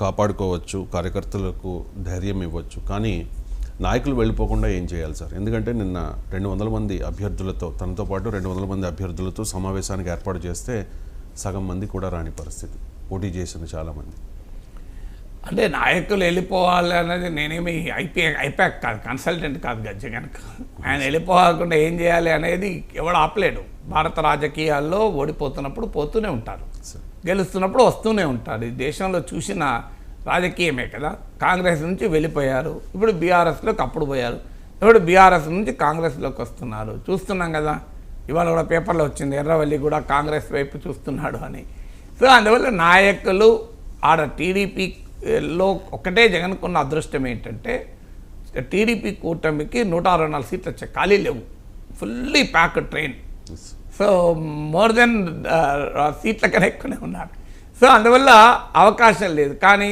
కాపాడుకోవచ్చు, కార్యకర్తలకు ధైర్యం ఇవ్వచ్చు. కానీ నాయకులు వెళ్ళిపోకుండా ఏం చేయాలి సార్? ఎందుకంటే నిన్న 200 మంది అభ్యర్థులతో, తనతో పాటు 200 మంది అభ్యర్థులతో సమావేశానికి ఏర్పాటు చేస్తే సగం మంది కూడా రాని పరిస్థితి, పోటీ చేసిన చాలామంది. అంటే నాయకులు వెళ్ళిపోవాలి అనేది నేనేమి ఐపాక్ కాదు, కన్సల్టెంట్ కాదు జగన్. ఆయన వెళ్ళిపోకుండా ఏం చేయాలి అనేది ఎవడు ఆపలేడు. భారత రాజకీయాల్లో ఓడిపోతున్నప్పుడు పోతూనే ఉంటారు, గెలుస్తున్నప్పుడు వస్తూనే ఉంటారు. ఈ దేశంలో చూసిన రాజకీయమే కదా. కాంగ్రెస్ నుంచి వెళ్ళిపోయారు, ఇప్పుడు బీఆర్ఎస్లోకి అప్పుడు పోయారు, ఇప్పుడు బీఆర్ఎస్ నుంచి కాంగ్రెస్లోకి వస్తున్నారు. చూస్తున్నాం కదా, ఇవాళ కూడా పేపర్లో వచ్చింది, ఎర్రవల్లి కూడా కాంగ్రెస్ వైపు చూస్తున్నాడు అని. సో అందువల్ల నాయకులు ఆడ టీడీపీలో ఒకటే జగన్కున్న అదృష్టం ఏంటంటే టీడీపీ కూటమికి 164 సీట్లు వచ్చాయి, ఖాళీ లేవు, fully pack train. So more than సీట్ల కన్నా ఎక్కువనే ఉన్నారు. సో అందువల్ల అవకాశం లేదు. కానీ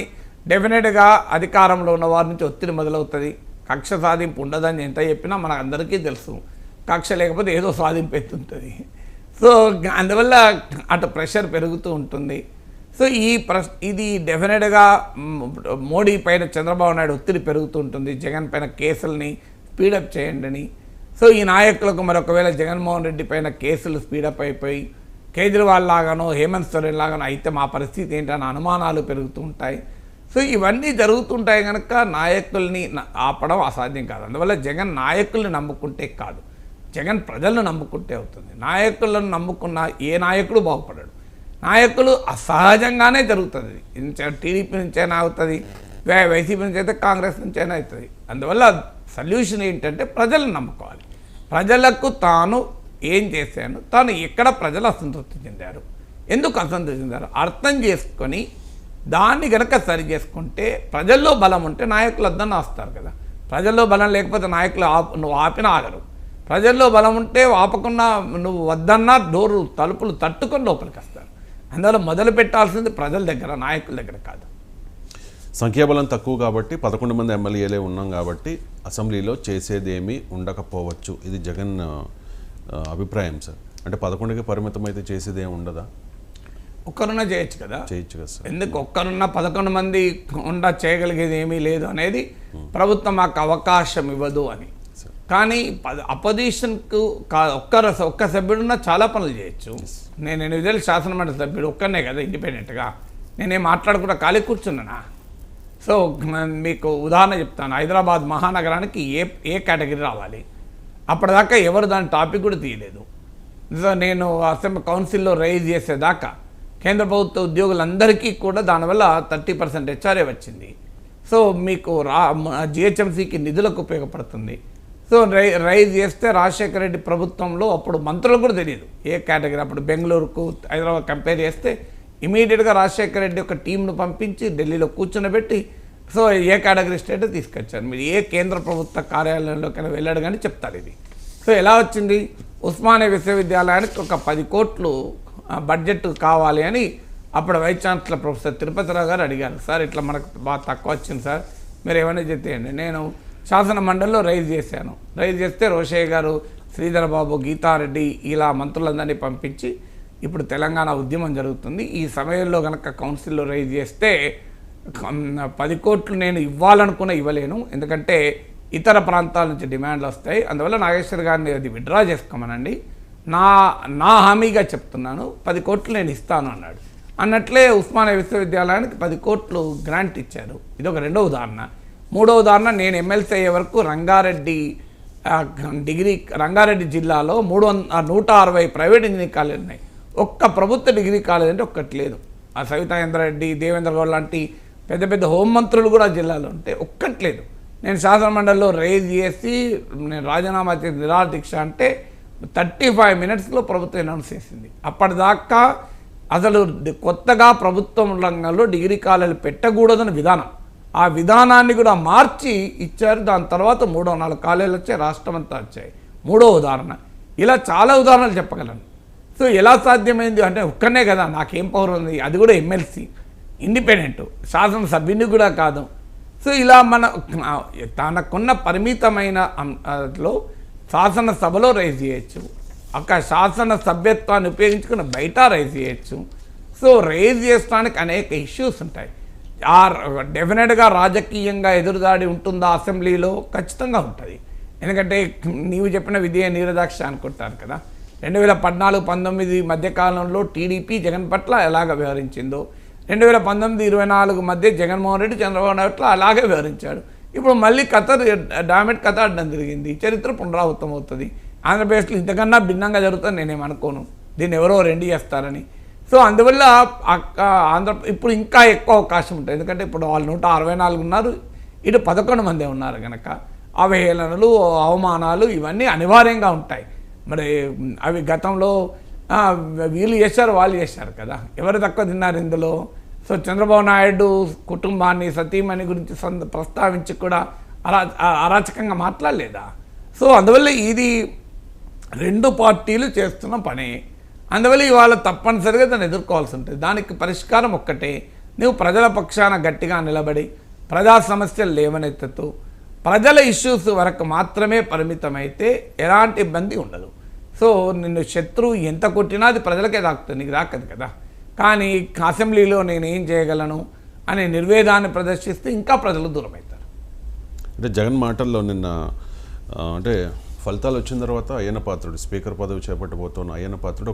డెఫినెట్గా అధికారంలో ఉన్న వారి నుంచి ఒత్తిడి మొదలవుతుంది. కక్ష సాధింపు ఉండదని ఎంత చెప్పినా మనకు అందరికీ తెలుసు, కక్ష లేకపోతే ఏదో సాధింపు ఎత్తుంటుంది. సో అందువల్ల అటు ప్రెషర్ పెరుగుతూ ఉంటుంది. సో ఇది డెఫినెట్గా మోడీ పైన చంద్రబాబు నాయుడు ఒత్తిడి పెరుగుతూ ఉంటుంది, జగన్ పైన కేసుల్ని స్పీడప్ చేయండి అని. సో ఈ నాయకులకు మరొకవేళ జగన్మోహన్ రెడ్డి పైన కేసులు స్పీడప్ అయిపోయి కేజ్రీవాల్ లాగానో హేమంత్ సోరెన్ లాగానో అయితే మా పరిస్థితి ఏంటన్న అనుమానాలు పెరుగుతూ ఉంటాయి. సో ఇవన్నీ జరుగుతుంటాయి కనుక నాయకుల్ని ఆపడం అసాధ్యం కాదు. అందువల్ల జగన్ నాయకుల్ని నమ్ముకుంటే కాదు, జగన్ ప్రజలను నమ్ముకుంటే అవుతుంది. నాయకులను నమ్ముకున్న ఏ నాయకుడు బాగుపడడు. నాయకులు అసహజంగానే జరుగుతుంది. టీడీపీ నుంచైనా అవుతుంది, వైసీపీ నుంచి అయితే కాంగ్రెస్ నుంచైనా అవుతుంది. అందువల్ల సొల్యూషన్ ఏంటంటే ప్రజలను నమ్ముకోవాలి. ప్రజలకు తాను ఏం చేశాను, తాను ఎక్కడ ప్రజలు అసంతృప్తి చెందారు, ఎందుకు అసంతృప్తి చెందారు అర్థం చేసుకొని దాన్ని కనుక సరి చేసుకుంటే ప్రజల్లో బలం ఉంటే నాయకులు వద్దన్న వస్తారు కదా. ప్రజల్లో బలం లేకపోతే నాయకులు నువ్వు ఆపినా ఆగరు. ప్రజల్లో బలం ఉంటే ఆపకుండా నువ్వు వద్దన్నా డోరు తలుపులు తట్టుకొని లోపలికి వస్తారు. అందువల్ల మొదలు పెట్టాల్సింది ప్రజల దగ్గర, నాయకుల దగ్గర కాదు. సంఖ్యాబలం తక్కువ కాబట్టి 11 మంది ఎమ్మెల్యేలే ఉన్నాం కాబట్టి అసెంబ్లీలో చేసేదేమీ ఉండకపోవచ్చు, ఇది జగన్ అభిప్రాయం సార్. అంటే 11కి పరిమితం అయితే చేసేదేమి ఉండదా? ఒక్కరున్నా చేయొచ్చు కదా, చేయొచ్చు కదా సార్. ఎందుకు ఒక్కరున్నా 11 మంది చేయగలిగేది ఏమీ లేదు అనేది ప్రభుత్వం మాకు అవకాశం ఇవ్వదు అని. కానీ అపోజిషన్కు ఒక్క సభ్యుడున్నా చాలా పనులు చేయొచ్చు. నేను 8 శాసనమండలి సభ్యుడు ఒక్కనే కదా ఇండిపెండెంట్గా, నేనేం మాట్లాడకుండా ఖాళీ కూర్చున్నానా? సో మీకు ఉదాహరణ చెప్తాను. హైదరాబాద్ మహానగరానికి ఏ కేటగిరీ రావాలి, అప్పటిదాకా ఎవరు దాని టాపిక్ కూడా తీయలేదు. సో నేను అసెంబ్లీ కౌన్సిల్లో రైజ్ చేసేదాకా కేంద్ర ప్రభుత్వ ఉద్యోగులందరికీ కూడా దానివల్ల 30% హెచ్ఆర్ఏ వచ్చింది. సో మీకు జిహెచ్ఎంసీకి నిధులకు ఉపయోగపడుతుంది. సో రైజ్ చేస్తే రాజశేఖర రెడ్డి ప్రభుత్వంలో అప్పుడు మంత్రులకు కూడా తెలియదు ఏ కేటగిరీ. అప్పుడు బెంగళూరుకు హైదరాబాద్ కంపేర్ చేస్తే ఇమీడియట్గా రాజశేఖర రెడ్డి ఒక టీంను పంపించి ఢిల్లీలో కూర్చోబెట్టి సో ఏ కేటగిరీ స్టేటస్ తీసుకొచ్చారు. మీరు ఏ కేంద్ర ప్రభుత్వ కార్యాలయంలోకైనా వెళ్ళాడు కానీ చెప్తారు ఇది. సో ఎలా వచ్చింది? ఉస్మానియా విశ్వవిద్యాలయానికి ఒక 10 కోట్లు బడ్జెట్ కావాలి అని అప్పుడు వైస్ ఛాన్సలర్ ప్రొఫెసర్ తిరుపతిరావు గారు అడిగారు. సార్ ఇట్లా మనకు బాగా తక్కువ వచ్చింది సార్, మీరు ఏమైనా చెప్తేయండి. నేను శాసన మండలిలో రైజ్ చేశాను. రైజ్ చేస్తే రోషయ్య గారు, శ్రీధర్ బాబు, గీతారెడ్డి ఇలా మంత్రులందరినీ పంపించి ఇప్పుడు తెలంగాణ ఉద్యమం జరుగుతుంది, ఈ సమయంలో కనుక కౌన్సిల్లో రైజ్ చేస్తే 10 కోట్లు నేను ఇవ్వలేను, ఎందుకంటే ఇతర ప్రాంతాల నుంచి డిమాండ్లు వస్తాయి, అందువల్ల నాగేశ్వర్ గారిని అది విత్డ్రా చేసుకోమనండి, నా హామీగా చెప్తున్నాను 10 కోట్లు నేను ఇస్తాను అన్నాడు. అన్నట్లే ఉస్మానియా విశ్వవిద్యాలయానికి 10 కోట్లు గ్రాంట్ ఇచ్చారు. ఇది ఒక రెండో ఉదాహరణ. మూడో ఉదాహరణ, నేను ఎమ్మెల్సీ అయ్యే వరకు రంగారెడ్డి జిల్లాలో 160 ప్రైవేట్ ఇంజనీరింగ్ కాలేజీలు ఉన్నాయి. ఒక్క ప్రభుత్వ డిగ్రీ కాలేజ్ అంటే ఒక్కటి లేదు. ఆ సవితాయేంద్రరెడ్డి, దేవేంద్ర గౌడ్ లాంటి పెద్ద పెద్ద హోంమంత్రులు కూడా జిల్లాలో ఉంటే ఒక్కటి లేదు. నేను శాసనమండలిలో రైజ్ చేసి నేను రాజీనామా చేసి నిరాహార దీక్ష అంటే 35 మినిట్స్లో ప్రభుత్వం అనౌన్స్ చేసింది. అప్పటిదాకా అసలు కొత్తగా ప్రభుత్వం రంగంలో డిగ్రీ కాలేజీలు పెట్టకూడదని విధానం, ఆ విధానాన్ని కూడా మార్చి ఇచ్చారు. దాని తర్వాత 3-4 కాలేజీలు వచ్చాయి, రాష్ట్రం అంతా వచ్చాయి. మూడో ఉదాహరణ. ఇలా చాలా ఉదాహరణలు చెప్పగలను. సో ఎలా సాధ్యమైంది అంటే ఒక్కనే కదా, నాకేం పవర్ ఉంది, అది కూడా ఎమ్మెల్సీ ఇండిపెండెంట్, శాసనసభ్యుని కూడా కాదు. సో ఇలా తనకున్న పరిమితమైన లో శాసనసభలో రైజ్ చేయొచ్చు, అక్కడ శాసన సభ్యత్వాన్ని ఉపయోగించుకుని బయట రైజ్ చేయొచ్చు. సో రైజ్ చేయడానికి అనేక ఇష్యూస్ ఉంటాయి. డెఫినెట్గా రాజకీయంగా ఎదురుదాడి ఉంటుందా అసెంబ్లీలో? ఖచ్చితంగా ఉంటుంది. ఎందుకంటే నీవు చెప్పిన విధేయ నీరదాక్ష అనుకుంటారు కదా, 2014-19 మధ్యకాలంలో టీడీపీ జగన్ పట్ల ఎలాగ వ్యవహరించిందో, 2019-24 మధ్య జగన్మోహన్ రెడ్డి చంద్రబాబు నాయుడు పట్ల అలాగే వ్యవహరించాడు. ఇప్పుడు మళ్ళీ డామెట్ కథ అడ్డం తిరిగింది. చరిత్ర పునరావృతం అవుతుంది. ఆంధ్రప్రదేశ్లో ఇంతకన్నా భిన్నంగా జరుగుతుంది నేనేమనుకోను. దీన్ని ఎవరో రెండు చేస్తారని. సో అందువల్ల ఇప్పుడు ఇంకా ఎక్కువ అవకాశం ఉంటుంది. ఎందుకంటే ఇప్పుడు వాళ్ళు 164 ఉన్నారు, ఇటు 11 మందే ఉన్నారు కనుక అవహేళనలు, అవమానాలు ఇవన్నీ అనివార్యంగా ఉంటాయి. మరి అవి గతంలో వీళ్ళు చేశారు, వాళ్ళు చేశారు కదా, ఎవరు తక్కువ తిన్నారు ఇందులో? సో చంద్రబాబు నాయుడు కుటుంబాన్ని, సతీమణి గురించి ప్రస్తావించి కూడా అరాచకంగా మాట్లాడలేదా? సో అందువల్ల ఇది రెండు పార్టీలు చేస్తున్న పనే. అందువల్ల ఇవాళ తప్పనిసరిగా దాన్ని ఎదుర్కోవాల్సి ఉంటుంది. దానికి పరిష్కారం ఒక్కటే, నువ్వు ప్రజల పక్షాన గట్టిగా నిలబడి ప్రజా సమస్యలు లేవనెత్తుతూ ప్రజల ఇష్యూస్ వరకు మాత్రమే పరిమితమైతే ఎలాంటి ఇబ్బంది ఉండదు. సో నిన్ను శత్రువు ఎంత కొట్టినా అది ప్రజలకే తాకుతుంది, నీకు తాకదు కదా. కానీ అసెంబ్లీలో నేను ఏం చేయగలను అనే నిర్వేదాన్ని ప్రదర్శిస్తే ఇంకా ప్రజలు దూరమవుతారు. అంటే జగన్ మాటల్లో నిన్న అంటే ఫలితాలు వచ్చిన తర్వాత అయ్యన్న పాత్రుడు స్పీకర్ పదవి చేపట్టబోతున్న అయ్యన్న పాత్రుడు